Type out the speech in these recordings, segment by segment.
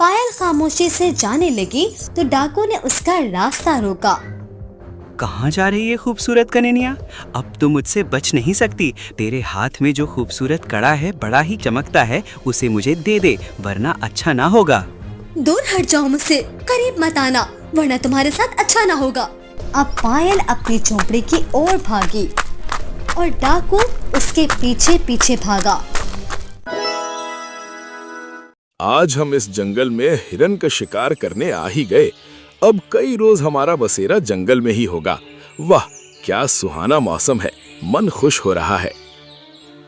पायल खामोशी से जाने लगी तो डाकू ने उसका रास्ता रोका। कहाँ जा रही है खूबसूरत कन्हैया? अब तो मुझसे बच नहीं सकती। तेरे हाथ में जो खूबसूरत कड़ा है बड़ा ही चमकता है, उसे मुझे दे दे वरना अच्छा ना होगा। दूर हट जाओ मुझसे, करीब मत आना वरना तुम्हारे साथ अच्छा ना होगा। अब पायल अपनी झोपड़ी की ओर भागी और डाकू उसके पीछे पीछे भागा। आज हम इस जंगल में हिरन का शिकार करने आ ही गए। अब कई रोज हमारा बसेरा जंगल में ही होगा। वाह क्या सुहाना मौसम है, मन खुश हो रहा है।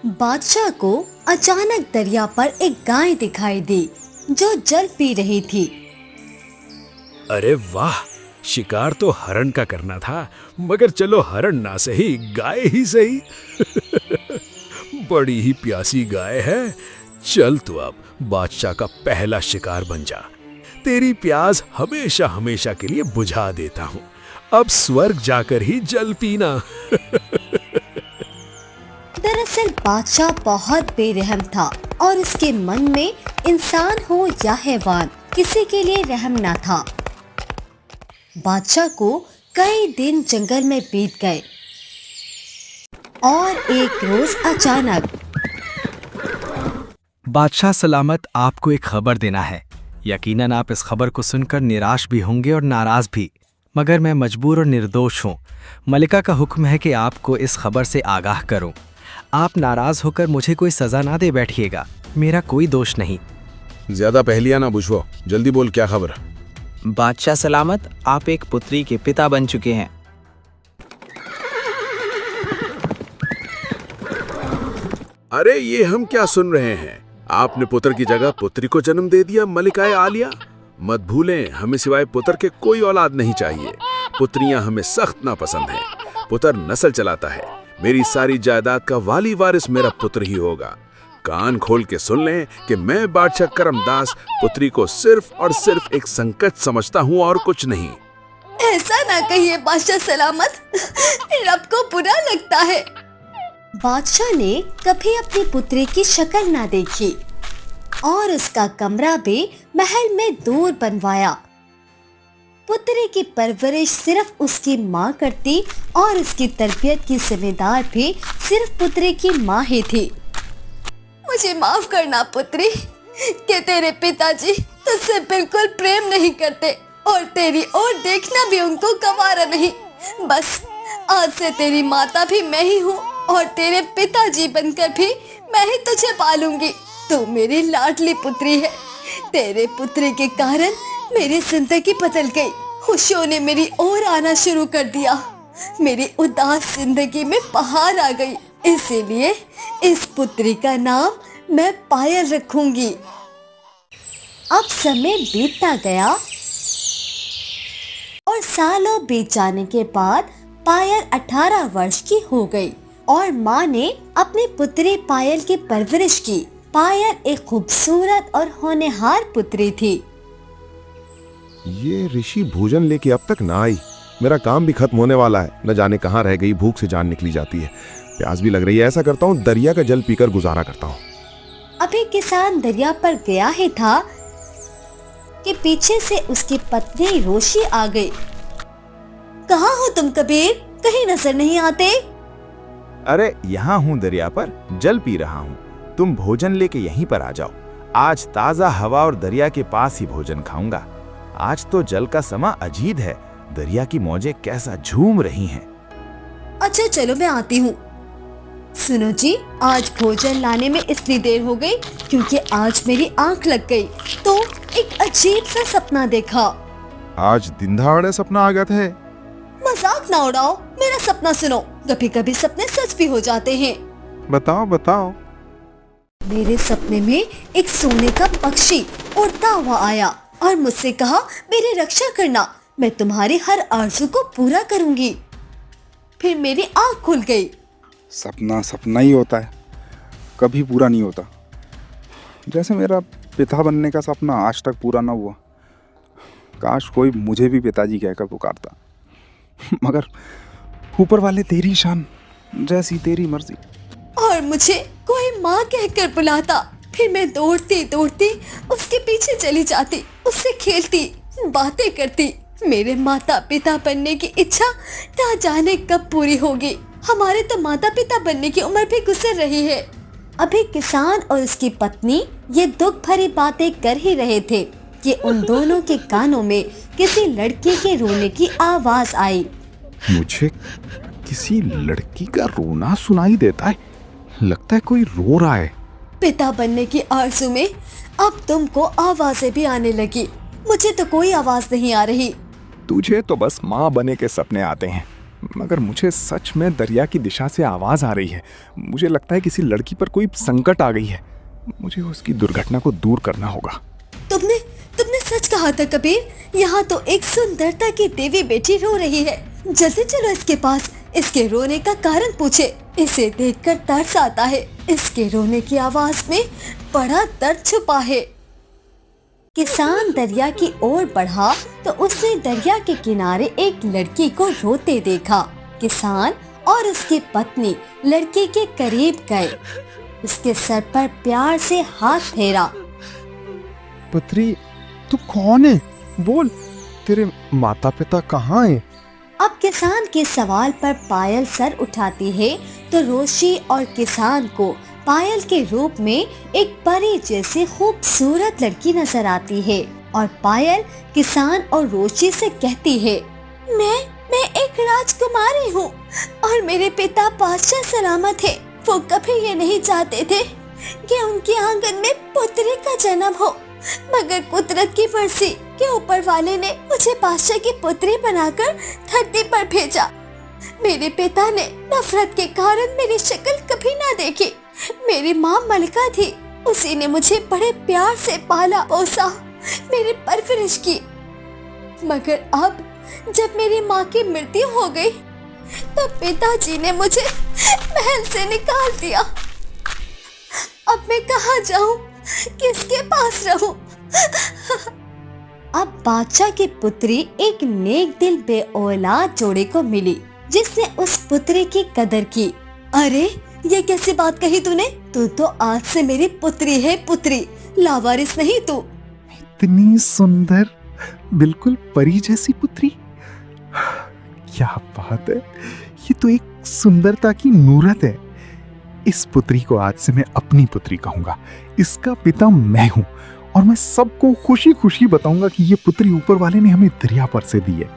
बादशाह को अचानक दरिया पर एक गाय दिखाई दी जो जल पी रही थी। अरे वाह, शिकार तो हरण का करना था, मगर चलो हरण ना सही, गाय ही सही। बड़ी ही प्यासी गाय है। चल तू अब बादशाह का पहला शिकार बन जा। तेरी प्यास हमेशा हमेशा के लिए बुझा देता हूँ। अब स्वर्ग जाकर ही जल पीना। दरअसल बादशाह बहुत बेरहम था और उसके मन में इंसान हो या हैवान किसी के लिए रहम न था। बादशाह को कई दिन जंगल में बीत गए और एक रोज अचानक बादशाह सलामत, आपको एक खबर देना है। यकीनन आप इस खबर को सुनकर निराश भी होंगे और नाराज भी, मगर मैं मजबूर और निर्दोष हूँ। मलिका का हुक्म है कि आपको इस खबर से आगाह करूँ। आप नाराज होकर मुझे कोई सजा ना दे बैठिएगा, मेरा कोई दोष नहीं। ज्यादा पहेलियां ना बुझो, जल्दी बोल क्या खबर। बादशाह सलामत, आप एक पुत्री के पिता बन चुके हैं। अरे ये हम क्या सुन रहे हैं? आपने पुत्र की जगह पुत्री को जन्म दे दिया मलिकाए आलिया। मत भूलें, हमें सिवाय पुत्र के कोई औलाद नहीं चाहिए। पुत्रियां हमें सख्त नापसंद हैं। पुत्र नस्ल चलाता है। मेरी सारी जायदाद का वाली वारिस मेरा पुत्र ही होगा। कान खोल के सुन लें कि मैं बादशाह करमदास पुत्री को सिर्फ और सिर्फ एक संकट समझता हूँ और कुछ नहीं। ऐसा ना कहिए बादशाह सलामत, रब को बुरा लगता है। बादशाह ने कभी अपनी पुत्री की शक्ल ना देखी और उसका कमरा भी महल में दूर बनवाया। पुत्री की परवरिश सिर्फ उसकी माँ करती और उसकी तरबियत की जिम्मेदार भी सिर्फ पुत्री की माँ ही थी। मुझे माफ करना पुत्री कि तेरे पिताजी तुझसे बिल्कुल प्रेम नहीं करते और तेरी ओर देखना भी उनको गवारा नहीं। बस आज से तेरी माता भी मैं ही हूँ और तेरे पिताजी बनकर भी मैं ही तुझे पालूंगी। तू मेरी लाडली पुत्री है। तेरे पुत्री के कारण मेरी जिंदगी बदल गई। खुशियों ने मेरी ओर आना शुरू कर दिया। मेरी उदास जिंदगी में बहार आ गई। इसीलिए इस पुत्री का नाम मैं पायल रखूंगी। अब समय बीतता गया और सालों बीत जाने के बाद पायल 18 वर्ष की हो गई और माँ ने अपनी पुत्री पायल की परवरिश की। पायल एक खूबसूरत और होनहार पुत्री थी। ये ऋषि भोजन लेके अब तक ना आई। मेरा काम भी खत्म होने वाला है, न जाने कहाँ रह गई। भूख से जान निकली जाती है, प्यास भी लग रही है। ऐसा करता हूँ दरिया का जल पीकर गुजारा करता हूँ। अभी किसान दरिया पर गया ही था कि पीछे से उसकी पत्नी रोशी आ गई। कहाँ हो तुम कबीर, कहीं नजर नहीं आते? अरे यहाँ हूँ, दरिया पर जल पी रहा हूँ। तुम भोजन लेके यहीं पर आ जाओ। आज ताज़ा हवा और दरिया के पास ही भोजन खाऊंगा। आज तो जल का समा अजीब है। दरिया की मौजें कैसा झूम रही हैं। अच्छा चलो मैं आती हूँ। सुनो जी, आज भोजन लाने में इसलिए देर हो गई क्योंकि आज मेरी आंख लग गई तो एक अजीब सा सपना देखा। आज दिन दहाड़े सपना आ गया था। मजाक ना उड़ाओ, मेरा सपना सुनो। कभी कभी सपने सच भी हो जाते हैं। बताओ बताओ। मेरे सपने में एक सोने का पक्षी उड़ता हुआ आया और मुझसे कहा मेरी रक्षा करना, मैं तुम्हारी हर आरज़ू को पूरा करूंगी। फिर मेरी आंख खुल गई। सपना सपना ही होता है, कभी पूरा नहीं होता। जैसे मेरा पिता बनने का सपना आज तक पूरा ना हुआ। काश कोई मुझे भी पिताजी कहकर पुकारता, मगर ऊपर वाले तेरी शान, जैसी तेरी मर्जी। और मुझे कोई माँ कहकर बुलाता, फिर मैं दौड़ती दौड़ती उसके पीछे चली जाती, उससे खेलती, बातें करती। मेरे माता पिता बनने की इच्छा ना जाने कब पूरी होगी। हमारे तो माता पिता बनने की उम्र भी गुजर रही है। अभी किसान और उसकी पत्नी ये दुख भरी बातें कर ही रहे थे कि उन दोनों के कानों में किसी लड़के के रोने की आवाज आई। मुझे किसी लड़की का रोना सुनाई देता है, लगता है कोई रो रहा है। पिता बनने की आरज़ू में अब तुमको आवाजें भी आने लगी, मुझे तो कोई आवाज नहीं आ रही। तुझे तो बस माँ बने के सपने आते हैं, मगर मुझे सच में दरिया की दिशा से आवाज आ रही है। मुझे लगता है किसी लड़की पर कोई संकट आ गई है, मुझे उसकी दुर्घटना को दूर करना होगा। तुमने तुमने सच कहा था कबीर, यहाँ तो एक सुंदरता की देवी बेटी रो रही है। जल्दी चलो इसके पास, इसके रोने का कारण पूछे। इसे देखकर तरस आता है, इसके रोने की आवाज में बड़ा दर्द छुपा है। किसान दरिया की ओर बढ़ा तो उसने दरिया के किनारे एक लड़की को रोते देखा। किसान और उसकी पत्नी लड़के के करीब गए, उसके सर पर प्यार से हाथ फेरा। पुत्री, तू कौन है? बोल, तेरे माता पिता कहाँ हैं? अब किसान के सवाल पर पायल सर उठाती है तो रोशी और किसान को पायल के रूप में एक परी जैसी खूबसूरत लड़की नजर आती है। और पायल किसान और रोशी से कहती है, मैं एक राजकुमारी हूँ और मेरे पिता बादशाह सलामत है। वो कभी ये नहीं चाहते थे कि उनके आंगन में पुत्री का जन्म हो, मगर कुदरत की मर्जी के ऊपर वाले ने मुझे बादशाह की पुत्री बनाकर धरती पर भेजा। मेरे पिता ने नफरत के कारण मेरी शक्ल कभी ना देखी। मेरी माँ मलिका थी, उसी ने मुझे बड़े प्यार से पाला पोसा, मेरी परवरिश की। मगर अब जब मेरी माँ की मृत्यु हो गई तो पिताजी ने मुझे महल से निकाल दिया। अब मैं कहाँ जाऊँ, किसके पास रहूं? अब बादशाह की पुत्री एक नेक दिल बेऔलाद जोड़े को मिली जिसने उस पुत्री की कदर की। अरे ये कैसी बात कही तूने? तू तो आज से मेरी पुत्री है, पुत्री, लावारिस नहीं तू। इतनी सुंदर, बिल्कुल परी जैसी पुत्री, क्या बात है! ये तो एक सुंदरता की नूरत है। इस पुत्री को आज से मैं अपनी पुत्री कहूंगा। इसका पिता मैं हूँ और मैं सबको खुशी खुशी बताऊंगा कि ये पुत्री ऊपर वाले ने हमें दरिया पर से दी है।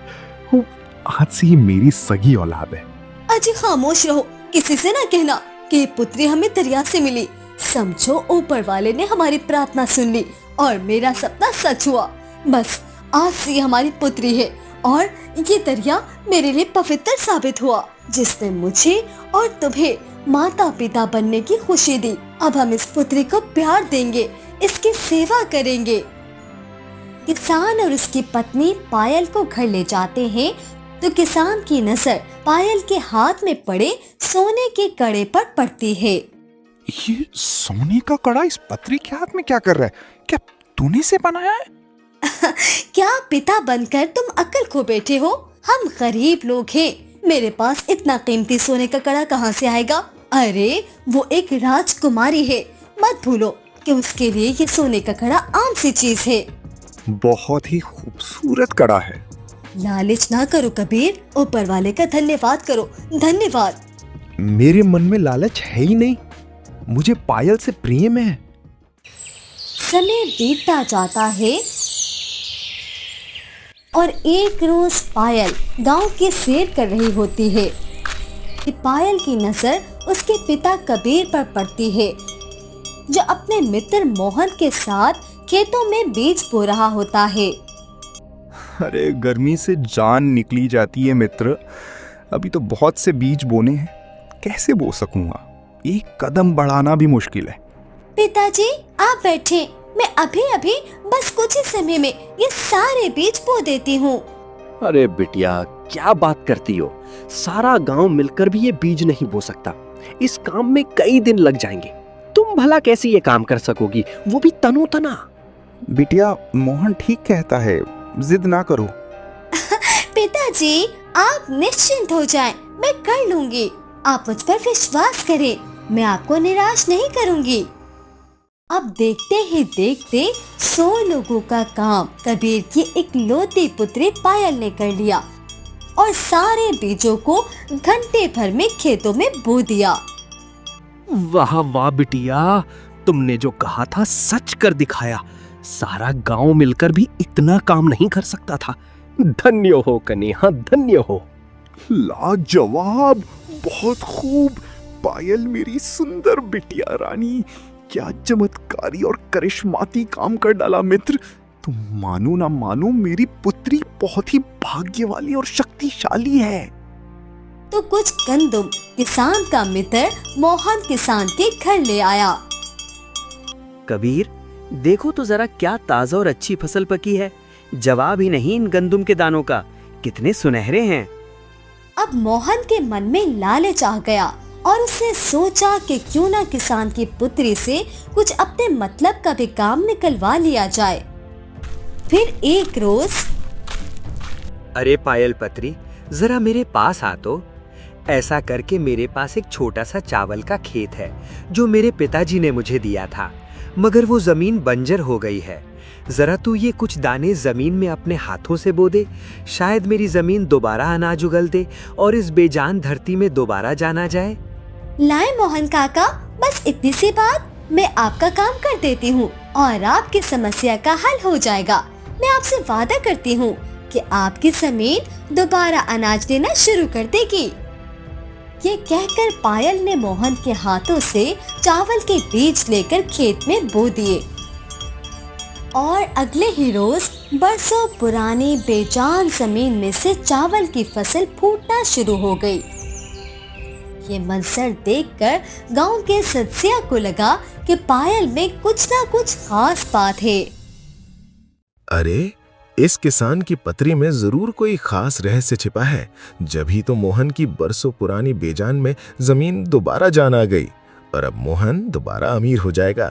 वो आज से ये मेरी सगी औलाद है। अजी खामोश रहो, किसी से ना कहना कि ये पुत्री हमें दरिया से मिली। समझो ऊपर वाले ने हमारी प्रार्थना सुन ली और मेरा सपना सच हुआ। बस आज से ये हमारी पुत्री है और ये दरिया मेरे लिए पवित्र साबित हुआ जिसने मुझे और तुम्हें माता पिता बनने की खुशी दी। अब हम इस पुत्री को प्यार देंगे, इसकी सेवा करेंगे। किसान और उसकी पत्नी पायल को घर ले जाते हैं तो किसान की नजर पायल के हाथ में पड़े सोने के कड़े पर पड़ती है। ये सोने का कड़ा इस पत्री के हाथ में क्या कर रहा है? क्या तूने इसे बनाया है? क्या पिता बनकर तुम अक्ल खो बैठे हो? हम गरीब लोग हैं, मेरे पास इतना कीमती सोने का कड़ा कहाँ से आएगा? अरे वो एक राजकुमारी है, मत भूलो कि उसके लिए ये सोने का कड़ा आम सी चीज है। बहुत ही खूबसूरत कड़ा है। लालच ना करो कबीर, ऊपर वाले का धन्यवाद करो, धन्यवाद। मेरे मन में लालच है ही नहीं, मुझे पायल से प्रेम है। समय बीतता जाता है और एक रोज पायल गांव की सैर कर रही होती है कि पायल की नजर उसके पिता कबीर पर पड़ती है जो अपने मित्र मोहन के साथ खेतों में बीज बो रहा होता है। अरे गर्मी से जान निकली जाती है मित्र, अभी तो बहुत से बीज बोने हैं, कैसे बो सकूंगा? एक कदम बढ़ाना भी मुश्किल है। पिताजी आप बैठे, मैं अभी अभी बस कुछ ही समय में ये सारे बीज बो देती हूँ। अरे बिटिया क्या बात करती हो, सारा गांव मिलकर भी ये बीज नहीं बो सकता। इस काम में कई दिन लग जाएंगे। तुम भला कैसे ये काम कर सकोगी, वो भी तनो तना? बिटिया मोहन ठीक कहता है, जिद ना करो। पिताजी आप निश्चिंत हो जाएं, मैं कर लूंगी। आप मुझ पर विश्वास करें, मैं आपको निराश नहीं करूंगी। अब देखते ही देखते 100 लोगों का काम कबीर की इकलौती पुत्री पायल ने कर लिया और सारे बीजों को घंटे भर में खेतों में बो दिया। वाह वाह बिटिया, तुमने जो कहा था सच कर दिखाया। सारा गांव मिलकर भी इतना काम नहीं कर सकता था। धन्य हो कन्या, धन्य हो। लाजवाब, बहुत खूब। पायल मेरी सुंदर बिटिया रानी, क्या चमत्कारी और करिश्माती काम कर डाला मित्र। तुम मानो ना मानो, मेरी पुत्री बहुत ही भाग्य वाली और शक्तिशाली है। तो कुछ गंदुम किसान का मित्र मोहन किसान के घर ले आया। कबीर, देखो तो जरा क्या ताजा और अच्छी फसल पकी है। जवाब ही नहीं इन गंदुम के दानों का, कितने सुनहरे हैं। अब मोहन के मन में लालच आ गया और उसने सोचा कि क्यों ना किसान की पुत्री से कुछ अपने मतलब का भी काम निकलवा लिया जाए। फिर एक रोज, अरे पायल पत्री, जरा मेरे पास आ तो। ऐसा करके मेरे पास एक छोटा सा चावल का खेत है जो मेरे पिताजी ने मुझे दिया था, मगर वो जमीन बंजर हो गई है। जरा तू ये कुछ दाने जमीन में अपने हाथों से बो दे, शायद मेरी जमीन दोबारा अनाज उगल दे और इस बेजान धरती में दोबारा जाना जाए। लाए मोहन काका, बस इतनी सी बात, मैं आपका काम कर देती हूँ और आपकी समस्या का हल हो जाएगा। मैं आपसे वादा करती हूँ कि आपकी जमीन दोबारा अनाज देना शुरू कर देगी। ये कहकर पायल ने मोहन के हाथों से चावल के बीज लेकर खेत में बो दिए और अगले ही रोज बरसों पुरानी बेजान जमीन में से चावल की फसल फूटना शुरू हो गई। ये मंजर देखकर गांव के सदस्या को लगा कि पायल में कुछ ना कुछ खास बात है। अरे, इस किसान की पत्री में जरूर कोई खास रहस्य छिपा है, जभी तो मोहन की बरसों पुरानी बेजान में जमीन दोबारा जान आ गई और अब मोहन दोबारा अमीर हो जाएगा।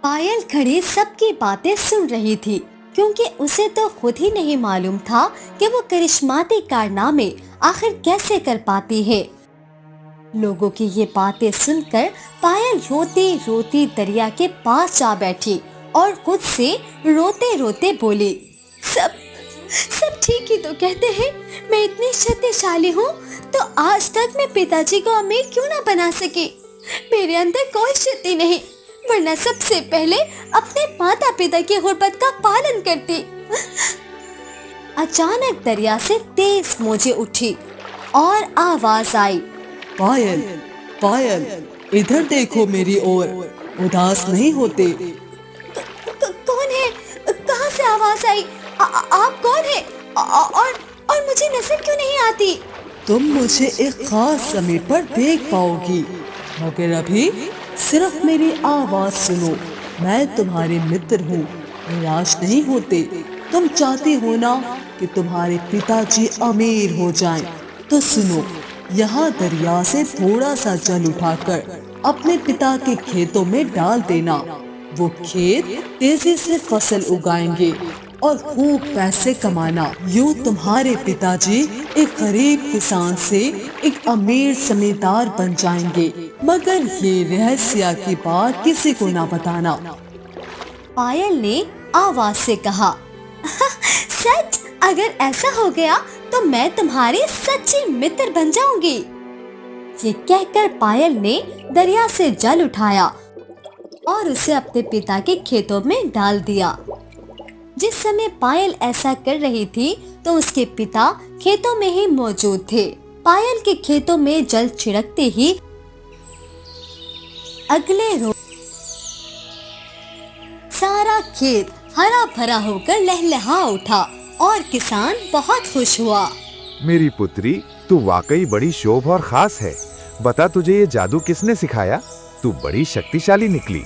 पायल खड़ी सबकी बातें सुन रही थी, क्योंकि उसे तो खुद ही नहीं मालूम था कि वो करिश्माती कारनामे आखिर कैसे कर पाती है। लोगों की ये बातें सुनकर पायल रोती रोती दरिया के पास जा बैठी और खुद से रोते रोते बोली, सब ठीक ही तो कहते हैं। मैं इतनी शक्तिशाली हूँ तो आज तक मैं पिताजी को अमीर क्यों ना बना सकी। मेरे अंदर कोई शक्ति नहीं, वरना सबसे पहले अपने माता पिता की गुर्बत का पालन करती। अचानक दरिया से तेज मौजें उठी और आवाज आई, पायल, पायल, इधर देखो मेरी ओर, उदास नहीं होते। कौन है? कहाँ से आवाज आई? आप कौन है? और मुझे नजर क्यों नहीं आती? तुम मुझे एक खास समय पर देख पाओगी, मगर अभी सिर्फ मेरी आवाज सुनो। मैं तुम्हारे मित्र हूँ, निराश नहीं होते। तुम चाहती हो ना कि तुम्हारे पिताजी अमीर हो जाएं, तो सुनो, यहाँ दरिया से थोड़ा सा जल उठाकर अपने पिता के खेतों में डाल देना। वो खेत तेजी से फसल उगाएंगे और खूब पैसे कमाना। यूँ तुम्हारे पिताजी एक गरीब किसान से एक अमीर जमींदार बन जाएंगे, मगर ये रहस्य की बात किसी को ना बताना। पायल ने आवाज से कहा, सच? अगर ऐसा हो गया तो मैं तुम्हारी सच्ची मित्र बन जाऊंगी। ये कहकर पायल ने दरिया से जल उठाया और उसे अपने पिता के खेतों में डाल दिया। जिस समय पायल ऐसा कर रही थी तो उसके पिता खेतों में ही मौजूद थे। पायल के खेतों में जल छिड़कते ही अगले रोज सारा खेत हरा भरा होकर लहलहा उठा और किसान बहुत खुश हुआ। मेरी पुत्री, तू वाकई बड़ी शोभ और खास है। बता, तुझे ये जादू किसने सिखाया? तू बड़ी शक्तिशाली निकली।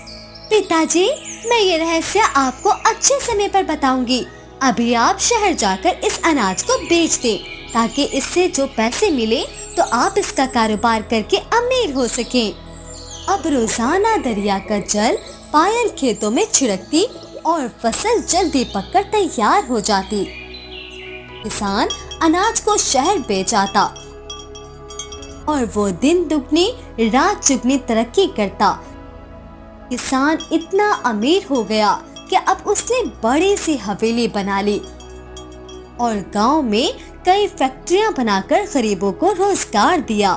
पिताजी, मैं ये रहस्य आपको अच्छे समय पर बताऊंगी। अभी आप शहर जाकर इस अनाज को बेच दें, ताकि इससे जो पैसे मिले तो आप इसका कारोबार करके अमीर हो सकें। अब रोजाना दरिया का जल पायल खेतों में छिड़कती और फसल जल्दी पककर तैयार हो जाती। किसान अनाज को शहर बेच आता और वो दिन दुगनी रात चुगनी तरक्की करता। किसान इतना अमीर हो गया कि अब उसने बड़ी सी हवेली बना ली और गांव में कई फैक्ट्रियां बनाकर गरीबों को रोजगार दिया।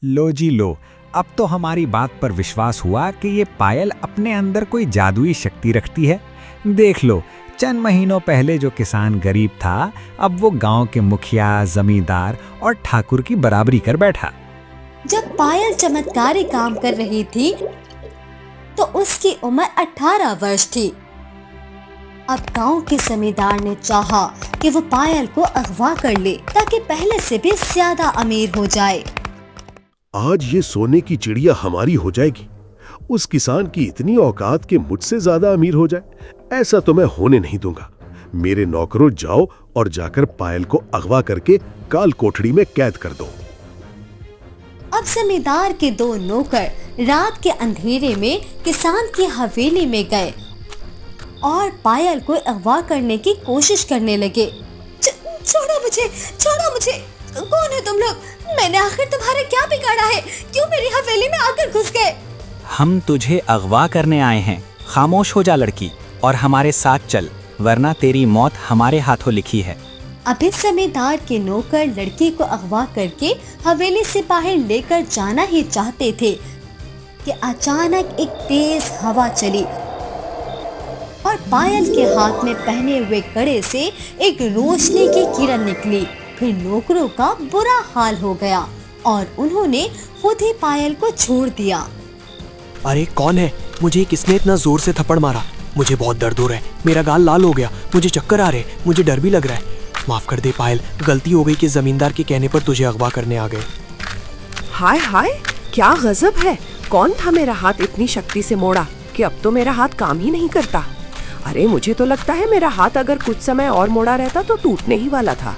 लो जी लो, अब तो हमारी बात पर विश्वास हुआ कि ये पायल अपने अंदर कोई जादुई शक्ति रखती है। देख लो, चंद महीनों पहले जो किसान गरीब था, अब वो गांव के मुखिया, जमींदार और ठाकुर की बराबरी कर बैठा। जब पायल चमत्कारी काम कर रही थी तो उसकी उम्र 18 वर्ष थी। अब गांव के जमींदार ने चाहा कि वो पायल को अगवा कर ले ताकि पहले से भी ज्यादा अमीर हो जाए। आज ये सोने की चिड़िया हमारी हो जाएगी। उस किसान की इतनी औकात के मुझसे ज्यादा अमीर हो जाए, ऐसा तो मैं होने नहीं दूंगा। मेरे नौकरों, जाओ और जाकर पायल को अगवा करके काल कोठड़ी में कैद कर दो। अब जमींदार के 2 नौकर रात के अंधेरे में किसान की हवेली में गए और पायल को अगवा करने की कोशिश करने लगे। छोड़ो मुझे, छोड़ो मुझे, कौन है तुम लोग? मैंने आखिर तुम्हारा क्या बिगाड़ा है? क्यों मेरी हवेली में आकर घुस गए? हम तुझे अगवा करने आए हैं। खामोश हो जा लड़की और हमारे साथ चल, वरना तेरी मौत हमारे हाथों लिखी है। अभी जमींदार के नौकर लड़की को अगवा करके हवेली से बाहर लेकर जाना ही चाहते थे कि अचानक एक तेज हवा चली और पायल के हाथ में पहने हुए कड़े से एक रोशनी की किरण निकली। फिर नौकरों का बुरा हाल हो गया और उन्होंने खुद ही पायल को छोड़ दिया। अरे कौन है? मुझे किसने इतना जोर से थप्पड़ मारा? मुझे बहुत दर्द हो रहा है, मेरा गाल लाल हो गया, मुझे चक्कर आ रहे, मुझे डर भी लग रहा है। माफ कर दे पायल, गलती हो गई कि जमींदार के कहने पर तुझे अगवा करने आ गए। हाय हाय, क्या गजब है। कौन था मेरा हाथ इतनी शक्ति से मोड़ा कि अब तो मेरा हाथ काम ही नहीं करता। अरे मुझे तो लगता है मेरा हाथ अगर कुछ समय और मोड़ा रहता तो टूटने ही वाला था।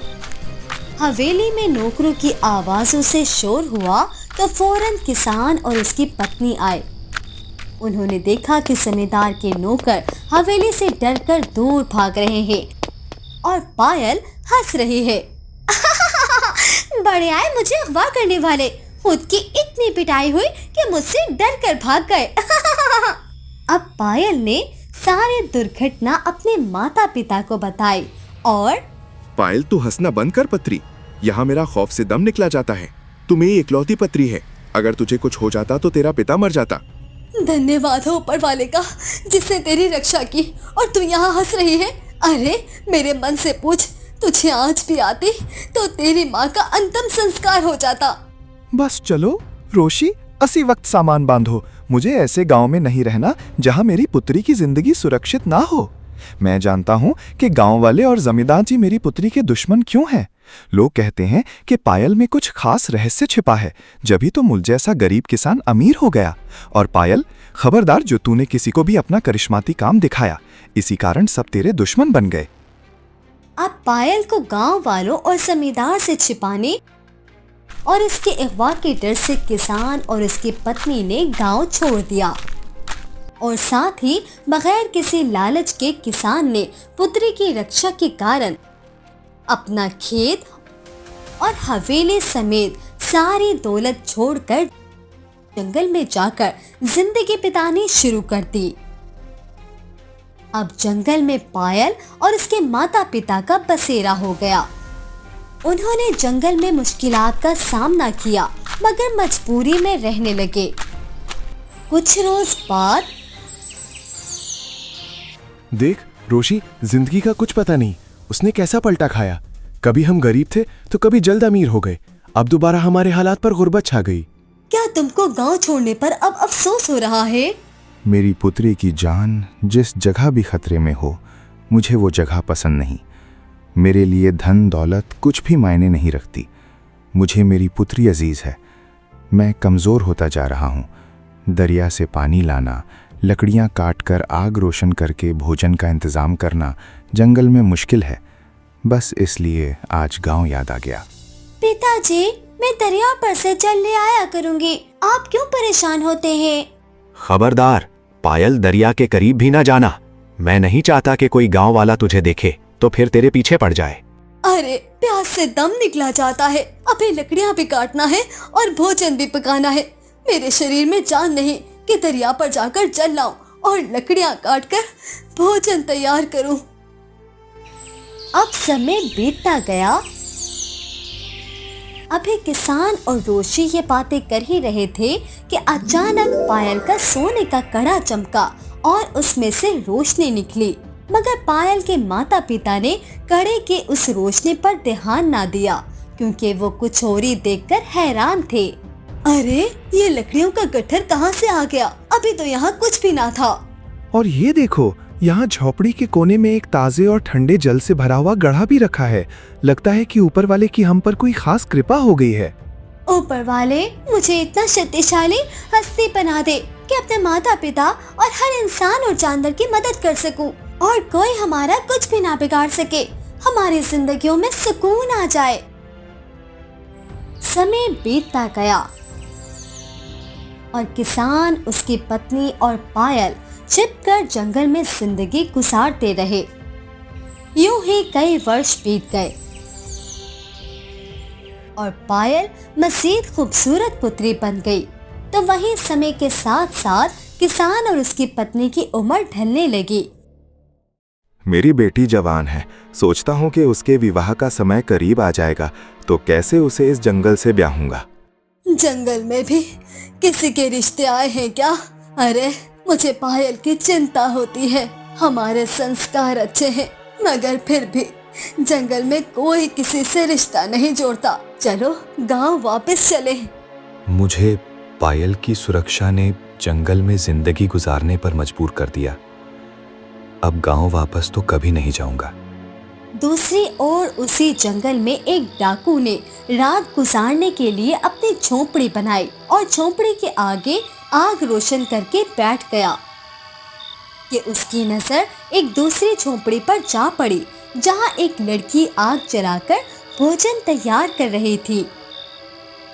हवेली में नौकरों की आवाजों से शोर हुआ तो फौरन किसान और उसकी पत्नी आए। उन्होंने देखा कि जमींदार के नौकर हवेली से डरकर दूर भाग रहे हैं और पायल हंस रही है। बड़े आए मुझे अगवा करने वाले, खुद की इतनी पिटाई हुई कि मुझसे डर कर भाग गए। अब पायल ने सारी दुर्घटना अपने माता पिता को बताई और पायल, तू हंसना बंद कर पत्री। यहाँ मेरा खौफ से दम निकला जाता है। तू मेरी इकलौती पत्री है। अगर तुझे कुछ हो जाता तो तेरा पिता मर जाता। धन्यवाद हो ऊपर वाले का जिसने तेरी रक्षा की और तू यहाँ हंस रही है। अरे मेरे मन से पूछ, तुझे आज भी आती तो तेरी माँ का अंतिम संस्कार हो जाता। बस चलो रोशी, असी वक्त सामान बांधो। मुझे ऐसे गांव में नहीं रहना जहां मेरी पुत्री की जिंदगी सुरक्षित ना हो। मैं जानता हूं कि गांव वाले और जमींदार जी मेरी पुत्री के दुश्मन क्यों हैं। लोग कहते हैं कि पायल में कुछ खास रहस्य छिपा है, जभी तो मुझ जैसा गरीब किसान अमीर हो गया। और पायल, खबरदार जो तूने किसी को भी अपना करिश्माती काम दिखाया, इसी कारण सब तेरे दुश्मन बन गए। अब पायल को गांव वालों और जमींदार से छिपाने और इसके अगवा के डर से किसान और उसकी पत्नी ने गांव छोड़ दिया और साथ ही बगैर किसी लालच के किसान ने पुत्री की रक्षा के कारण अपना खेत और हवेली समेत सारी दौलत छोड़कर जंगल में जाकर जिंदगी बितानी शुरू कर दी। अब जंगल में पायल और उसके माता पिता का बसेरा हो गया। उन्होंने जंगल में मुश्किलात का सामना किया मगर मजबूरी में रहने लगे। कुछ रोज बाद देख रोशी, जिंदगी का कुछ पता नहीं, उसने कैसा पलटा खाया। कभी हम गरीब थे तो कभी जल्द अमीर हो गए, अब दोबारा हमारे हालात पर गुर्बत छा गई। क्या तुमको गांव छोड़ने पर अब अफसोस हो रहा है? मेरी पुत्री की जान जिस जगह भी खतरे में हो, मुझे वो जगह पसंद नहीं। मेरे लिए धन दौलत कुछ भी मायने नहीं रखती। मुझे मेरी पुत्री अजीज है। मैं कमज़ोर होता जा रहा हूँ। दरिया से पानी लाना, लकड़ियाँ काट कर आग रोशन करके भोजन का इंतज़ाम करना जंगल में मुश्किल है। बस इसलिए आज गांव याद आ गया। पिताजी, मैं दरिया पर से चलने आया करूँगी, आप क्यों परेशान होते हैं? खबरदार, पायल, दरिया के करीब भी ना जाना। मैं नहीं चाहता कि कोई गांव वाला तुझे देखे तो फिर तेरे पीछे पड़ जाए। अरे प्यास से दम निकला जाता है, अभी लकड़ियाँ भी काटना है और भोजन भी पकाना है। मेरे शरीर में जान नहीं कि दरिया पर जाकर जल लाऊं और लकड़ियां काटकर भोजन तैयार करूं। अब समय बीतता गया। अभी किसान और रोशी ये बातें कर ही रहे थे कि अचानक पायल का सोने का कड़ा चमका और उसमें से रोशनी निकली। मगर पायल के माता पिता ने कड़े के उस रोशनी पर ध्यान ना दिया, क्योंकि वो कुछ और ही देखकर हैरान थे। अरे ये लकड़ियों का गट्ठर कहाँ से आ गया? अभी तो यहाँ कुछ भी ना था। और ये देखो, यहाँ झोपड़ी के कोने में एक ताजे और ठंडे जल से भरा हुआ गढ़ा भी रखा है। लगता है कि ऊपर वाले की हम पर कोई खास कृपा हो गई है। ऊपर वाले मुझे इतना शक्तिशाली हस्ती बना दे कि अपने माता पिता और हर इंसान और जानवर की मदद कर सकूं और कोई हमारा कुछ भी ना बिगाड़ सके। हमारी जिंदगियों में सुकून आ जाए। समय बीतता गया और किसान, उसकी पत्नी और पायल छिपकर जंगल में जिंदगी गुजारते रहे। यूं ही कई वर्ष बीत गए और पायल मजीद खूबसूरत पुत्री बन गई। तो वहीं समय के साथ साथ किसान और उसकी पत्नी की उम्र ढलने लगी। मेरी बेटी जवान है, सोचता हूँ कि उसके विवाह का समय करीब आ जाएगा, तो कैसे उसे इस जंगल से ब्याहूंगा। जंगल में भी किसी के रिश्ते आए हैं क्या? अरे मुझे पायल की चिंता होती है। हमारे संस्कार अच्छे हैं, मगर फिर भी जंगल में कोई किसी से रिश्ता नहीं जोड़ता। चलो गांव वापस चले। मुझे पायल की सुरक्षा ने जंगल में जिंदगी गुजारने पर मजबूर कर दिया। अब गांव वापस तो कभी नहीं जाऊंगा। दूसरी ओर उसी जंगल में एक डाकू ने रात गुजारने के लिए अपनी झोपड़ी बनाई और झोपड़ी के आगे आग रोशन करके बैठ गया कि उसकी नजर एक दूसरी झोपड़ी पर जा पड़ी, जहां एक लड़की आग जलाकर भोजन तैयार कर रही थी।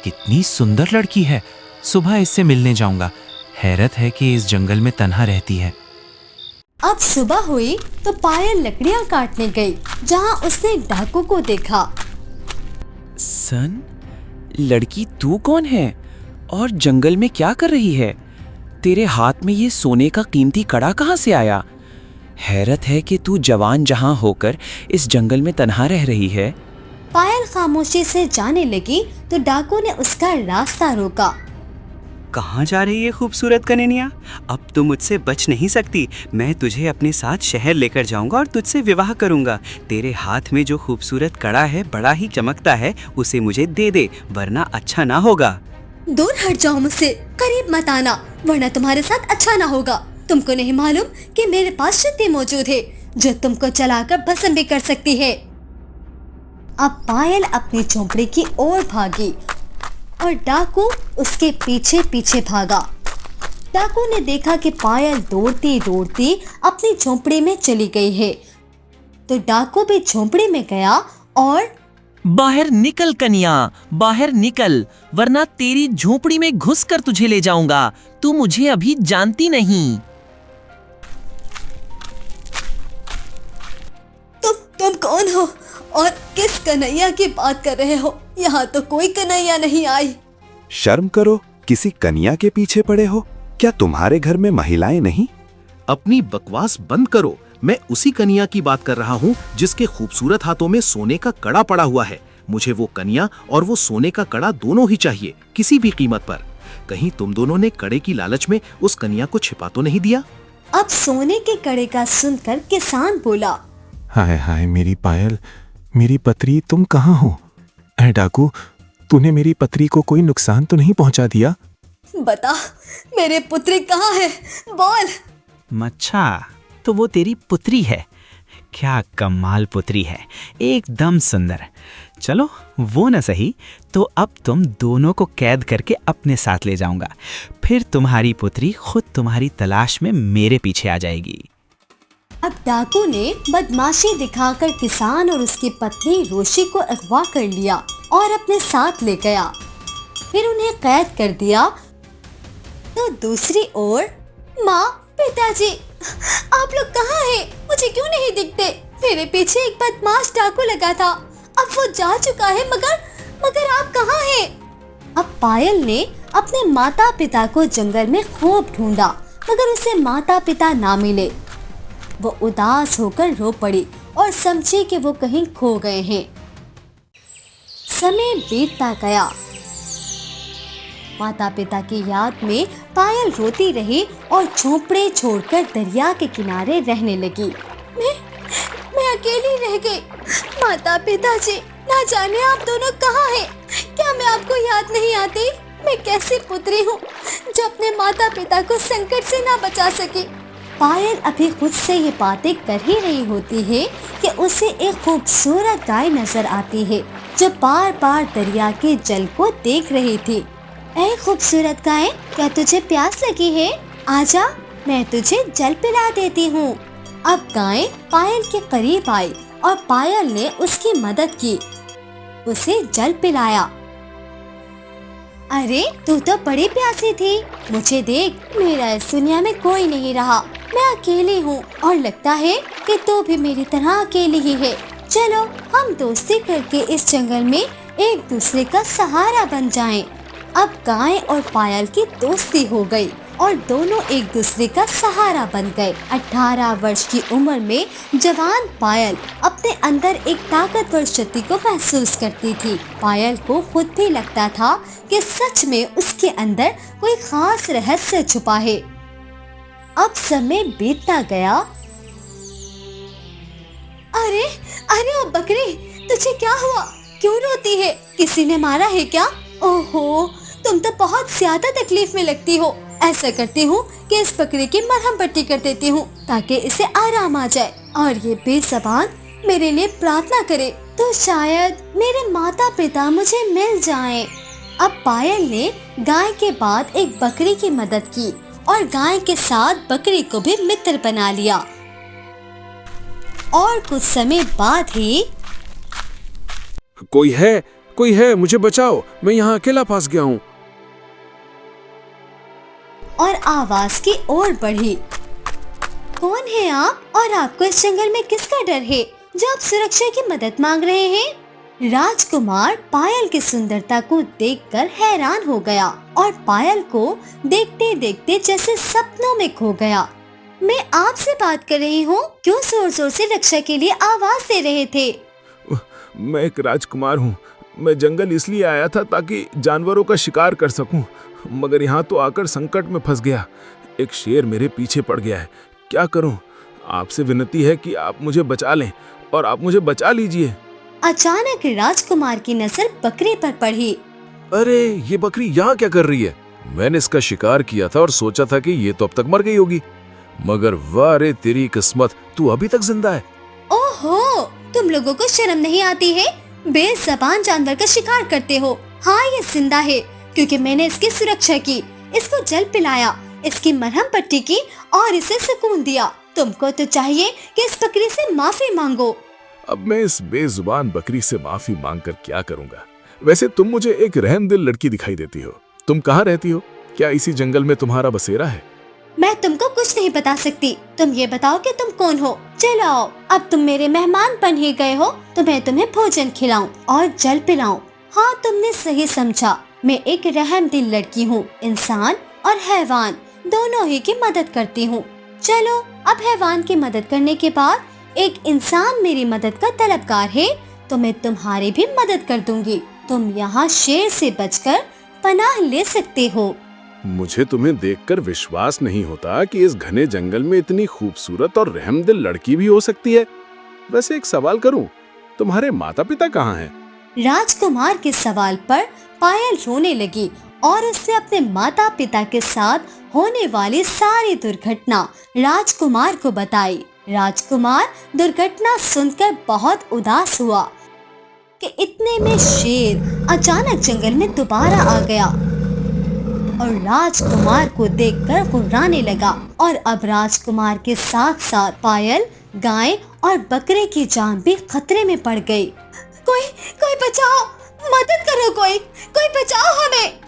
कितनी सुंदर लड़की है, सुबह इससे मिलने जाऊंगा। हैरत है कि इस जंगल में तन्हा रहती है। अब सुबह हुई तो पायल लकड़ियां काटने गई, जहां उसने डाकू को देखा। सन, लड़की तू कौन है और जंगल में क्या कर रही है? तेरे हाथ में ये सोने का कीमती कड़ा कहाँ से आया? हैरत है कि तू जवान जहां होकर इस जंगल में तन्हा रह रही है। पायल खामोशी से जाने लगी तो डाकू ने उसका रास्ता रोका। कहाँ जा रही है खूबसूरत कन्हैया? अब तो मुझसे बच नहीं सकती। मैं तुझे अपने साथ शहर लेकर जाऊंगा और तुझसे विवाह करूंगा। तेरे हाथ में जो खूबसूरत कड़ा है बड़ा ही चमकता है, उसे मुझे दे दे, वरना अच्छा ना होगा। दूर हट जाओ मुझसे, करीब मत आना, वरना तुम्हारे साथ अच्छा ना होगा। तुमको नहीं मालूम कि मेरे पास शक्ति मौजूद है जो तुमको जलाकर भस्म भी कर सकती है। अब पायल अपनी झोपड़ी की ओर भागी और डाकू उसके पीछे पीछे भागा। डाकू ने देखा कि पायल दौड़ती दौड़ती अपनी झोपड़ी में चली गई है, तो डाकू भी झोपड़ी में गया और बाहर निकल कन्या, बाहर निकल, वरना तेरी झोपड़ी में घुसकर तुझे ले जाऊंगा। तू मुझे अभी जानती नहीं। तुम कौन हो और किस कन्हैया की बात कर रहे हो? यहाँ तो कोई कन्हैया नहीं आई। शर्म करो, किसी कन्या के पीछे पड़े हो? क्या तुम्हारे घर में महिलाएं नहीं? अपनी बकवास बंद करो। मैं उसी कन्या की बात कर रहा हूँ जिसके खूबसूरत हाथों में सोने का कड़ा पड़ा हुआ है। मुझे वो कन्या और वो सोने का कड़ा दोनों ही चाहिए, किसी भी कीमत पर। कहीं तुम दोनों ने कड़े की लालच में उस कन्या को छिपा तो नहीं दिया? अब सोने के कड़े का सुनकर किसान बोला, हाय हाय मेरी पायल, मेरी पत्री, तुम कहाँ हो? ऐ डाकू, तूने मेरी पत्री को कोई नुकसान तो नहीं पहुंचा दिया? बता, मेरे पुत्री कहाँ है? बोल। अच्छा, तो वो तेरी पुत्री है। क्या कमाल पुत्री है, एकदम सुंदर। चलो वो न सही, तो अब तुम दोनों को कैद करके अपने साथ ले जाऊंगा। फिर तुम्हारी पुत्री खुद तुम्हारी तलाश में मेरे पीछे आ जाएगी। अब डाकू ने बदमाशी दिखाकर किसान और उसकी पत्नी रोशी को अगवा कर लिया और अपने साथ ले गया। फिर उन्हें कैद कर दिया। तो दूसरी ओर माँ, पिताजी, आप लोग कहाँ हैं? मुझे क्यों नहीं दिखते? मेरे पीछे एक बदमाश डाकू लगा था, अब वो जा चुका है, मगर आप कहाँ हैं? अब पायल ने अपने माता पिता को जंगल में खूब ढूंढा, मगर उसे माता पिता ना मिले। वो उदास होकर रो पड़ी और समझी कि वो कहीं खो गए हैं। समय बीतता गया। माता पिता की याद में पायल रोती रही और झोंपड़े छोड़कर दरिया के किनारे रहने लगी। मैं अकेली रह गई। माता पिताजी, ना जाने आप दोनों कहाँ हैं? क्या मैं आपको याद नहीं आती? मैं कैसी पुत्री हूँ जो अपने माता पिता को संकट से ना बचा सकी। पायल अभी खुद से ये बातें कर ही रही होती है कि उसे एक खूबसूरत गाय नजर आती है जो बार बार दरिया के जल को देख रही थी। ऐ खूबसूरत गाय, क्या तुझे प्यास लगी है? आजा, मैं तुझे जल पिला देती हूँ। अब गाय पायल के करीब आई और पायल ने उसकी मदद की, उसे जल पिलाया। अरे तू तो बड़ी प्यासी थी। मुझे देख, मेरा इस दुनिया में कोई नहीं रहा। मैं अकेली हूँ और लगता है कि तू भी मेरी तरह अकेली ही है। चलो हम दोस्ती करके इस जंगल में एक दूसरे का सहारा बन जाएं। अब गाय और पायल की दोस्ती हो गई और दोनों एक दूसरे का सहारा बन गए। 18 वर्ष की उम्र में जवान पायल अपने अंदर एक ताकतवर शक्ति को महसूस करती थी। पायल को खुद भी लगता था कि सच में उसके अंदर कोई खास रहस्य छुपा है। अब समय बीतता गया। अरे अरे ओ बकरी, तुझे क्या हुआ? क्यों रोती है? किसी ने मारा है क्या? ओहो, तुम तो बहुत ज्यादा तकलीफ में लगती हो। ऐसा करती हूँ कि इस बकरी की मरहम पट्टी कर देती हूँ ताकि इसे आराम आ जाए और ये बेज़बान मेरे लिए प्रार्थना करे तो शायद मेरे माता पिता मुझे मिल जाएं। अब पायल ने गाय के बाद एक बकरी की मदद की और गाय के साथ बकरी को भी मित्र बना लिया। और कुछ समय बाद ही कोई है, मुझे बचाओ, मैं यहाँ अकेला फंस गया हूँ। और आवाज की ओर बढ़ी। कौन है आप और आपको इस जंगल में किसका डर है जो आप सुरक्षा की मदद मांग रहे हैं? राजकुमार पायल की सुंदरता को देखकर हैरान हो गया और पायल को देखते देखते जैसे सपनों में खो गया। मैं आपसे बात कर रही हूँ, क्यों जोर जोर से रक्षा के लिए आवाज दे रहे थे? मैं एक राजकुमार हूँ। मैं जंगल इसलिए आया था ताकि जानवरों का शिकार कर सकूं, मगर यहाँ तो आकर संकट में फंस गया। एक शेर मेरे पीछे पड़ गया है। क्या करूं? आपसे विनती है कि आप मुझे बचा लें और आप मुझे बचा लीजिए। अचानक राजकुमार की नजर बकरी पर पड़ी। अरे ये बकरी यहाँ क्या कर रही है? मैंने इसका शिकार किया था और सोचा था कि ये तो अब तक मर गई होगी, मगर वाह रे तेरी किस्मत, तू अभी तक जिंदा है। ओहो, तुम लोगों को शर्म नहीं आती है? बेज़बान जानवर का शिकार करते हो। हाँ, ये जिंदा है क्योंकि मैंने इसकी सुरक्षा की, इसको जल पिलाया, इसकी मरहम पट्टी की और इसे सुकून दिया। तुमको तो चाहिए कि इस बकरी से माफी मांगो। अब मैं इस बेजुबान बकरी से माफी मांगकर क्या करूंगा? वैसे तुम मुझे एक रहमदिल लड़की दिखाई देती हो। तुम कहाँ रहती हो? क्या इसी जंगल में तुम्हारा बसेरा है? मैं तुमको कुछ नहीं बता सकती। तुम ये बताओ कि तुम कौन हो। चलो आओ, अब तुम मेरे मेहमान बन ही गए हो तो मैं तुम्हें भोजन खिलाऊं और जल पिलाऊं। हाँ, तुमने सही समझा। मैं एक रहमदिल लड़की हूँ। इंसान और हैवान दोनों ही की मदद करती हूँ। चलो, अब हैवान की मदद करने के बाद एक इंसान मेरी मदद का तलबगार है तो मैं तुम्हारी भी मदद कर दूंगी। तुम यहाँ शेर से बचकर पनाह ले सकते हो। मुझे तुम्हें देखकर विश्वास नहीं होता कि इस घने जंगल में इतनी खूबसूरत और रहमदिल लड़की भी हो सकती है। वैसे एक सवाल करूं, तुम्हारे माता पिता कहाँ हैं? राजकुमार के सवाल पर पायल रोने लगी और उसने अपने माता पिता के साथ होने वाली सारी दुर्घटना राजकुमार को बताई। राजकुमार दुर्घटना सुनकर बहुत उदास हुआ कि इतने में शेर अचानक जंगल में दोबारा आ गया और राजकुमार को देखकर गुर्राने लगा। और अब राजकुमार के साथ साथ पायल, गाय और बकरे की जान भी खतरे में पड़ गई। कोई बचाओ, मदद करो, कोई बचाओ हमें।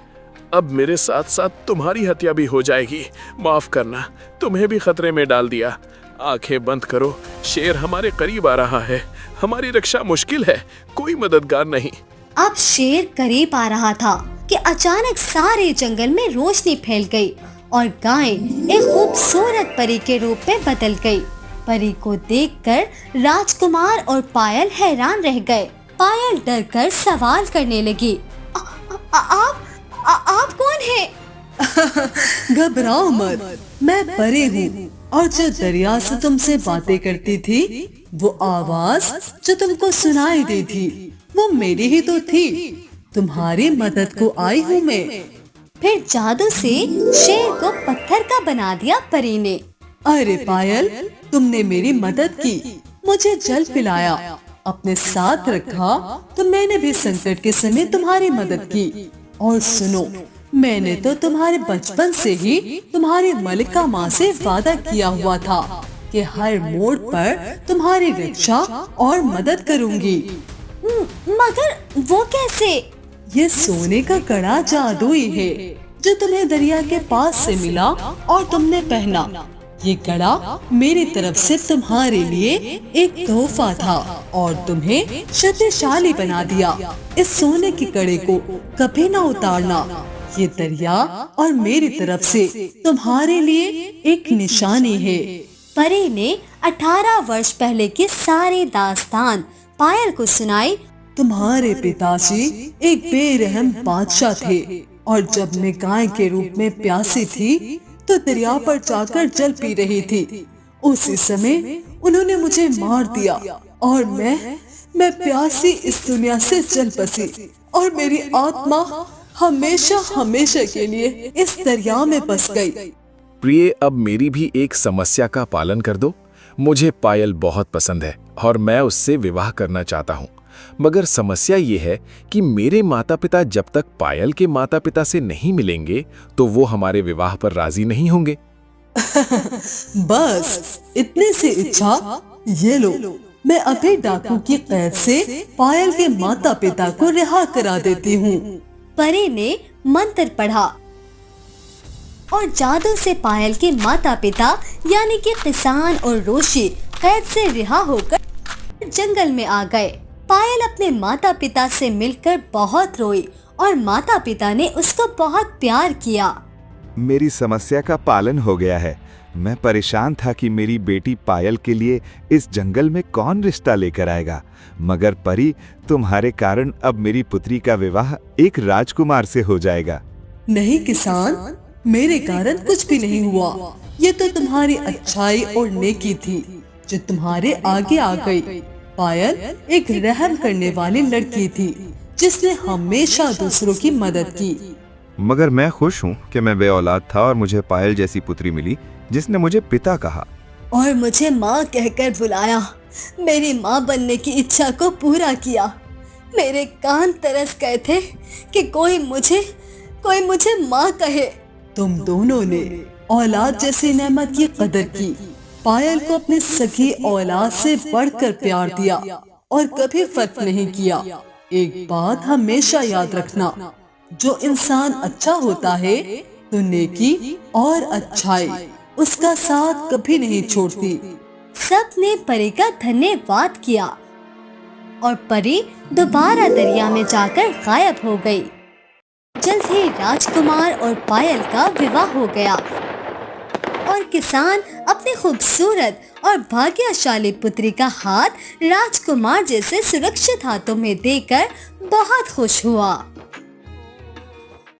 अब मेरे साथ साथ तुम्हारी हत्या भी हो जाएगी। माफ करना, तुम्हें भी खतरे में डाल दिया। आंखें बंद करो, शेर हमारे करीब आ रहा है। हमारी रक्षा मुश्किल है, कोई मददगार नहीं। अब शेर करीब आ रहा था कि अचानक सारे जंगल में रोशनी फैल गई और गाय एक खूबसूरत परी के रूप में बदल गई। परी को देखकर राजकुमार और पायल हैरान रह गए। पायल डरकर सवाल करने लगी, आप कौन हैं? घबराओ मत, मैं परी हूँ और जो दरिया से तुमसे बातें करती थी, वो आवाज जो तुमको सुनाई दी थी, वो मेरी ही तो थी। तुम्हारी मदद को आई हूँ मैं। फिर जादू से शेर को पत्थर का बना दिया परी ने। अरे पायल, तुमने मेरी मदद की, मुझे जल पिलाया, अपने साथ रखा, तो मैंने भी संकट के समय तुम्हारी मदद की। और सुनो, मैंने तो तुम्हारे बचपन से ही तुम्हारी मलिका माँ से वादा किया हुआ था कि हर मोड़ पर तुम्हारी रक्षा और मदद करूंगी। मगर वो कैसे? ये सोने का कड़ा जादुई है जो तुम्हें दरिया के पास से मिला और तुमने पहना। ये कड़ा मेरी तरफ से तुम्हारे लिए एक तोहफा था और तुम्हें शक्तिशाली बना दिया। इस सोने के कड़े को कभी ना उतारना। ये दरिया और मेरी तरफ से तुम्हारे लिए एक निशानी है। परी ने 18 वर्ष पहले की सारी दास्तान पायल को सुनाई। तुम्हारे पिताजी एक बेरहम बादशाह थे और जब मैं गाय के रूप में प्यासी थी तो दरिया पर जाकर जल पी रही थी। उसी समय उन्होंने मुझे मार दिया और मैं प्यासी इस दुनिया से जल बसी और मेरी आत्मा हमेशा हमेशा के लिए इस दरिया में बस गई। प्रिय, अब मेरी भी एक समस्या का पालन कर दो। मुझे पायल बहुत पसंद है और मैं उससे विवाह करना चाहता हूँ, मगर समस्या ये है कि मेरे माता पिता जब तक पायल के माता पिता से नहीं मिलेंगे तो वो हमारे विवाह पर राजी नहीं होंगे। बस इतने से इच्छा, ये लो, मैं अभी डाकू की कैद से पायल के माता पिता को रिहा करा देती हूँ। परी ने मंत्र पढ़ा और जादू से पायल के माता पिता यानी कि किसान और रोशी कैद से रिहा होकर जंगल में आ गए। पायल अपने माता पिता से मिलकर बहुत रोई और माता पिता ने उसको बहुत प्यार किया। मेरी समस्या का पालन हो गया है। मैं परेशान था कि मेरी बेटी पायल के लिए इस जंगल में कौन रिश्ता लेकर आएगा, मगर परी, तुम्हारे कारण अब मेरी पुत्री का विवाह एक राजकुमार से हो जाएगा। नहीं किसान, मेरे कारण कुछ भी नहीं हुआ। ये तो तुम्हारी अच्छाई और नेकी थी जो तुम्हारे आगे आ गई। पायल एक रहम करने वाली लड़की थी जिसने हमेशा दूसरों की मदद की। मगर मैं खुश हूँ कि मैं बे औलाद था और मुझे पायल जैसी पुत्री मिली जिसने मुझे पिता कहा और मुझे माँ कहकर बुलाया। मेरी माँ बनने की इच्छा को पूरा किया। मेरे कान तरस गए थे कि कोई मुझे माँ कहे। तुम दोनों ने औलाद जैसी नेमत की कदर की। पायल को अपने सगी औलाद से बढ़कर प्यार दिया और कभी फर्क नहीं किया। एक बात हमेशा याद रखना, जो इंसान अच्छा होता है तो नेकी और अच्छाई उसका साथ कभी नहीं छोड़ती। सब ने परी का धन्यवाद किया और परी दोबारा दरिया में जाकर गायब हो गई। जल्द ही राजकुमार और पायल का विवाह हो गया और किसान अपनी खूबसूरत और भाग्यशाली पुत्री का हाथ राजकुमार जैसे सुरक्षित हाथों में देकर बहुत खुश हुआ।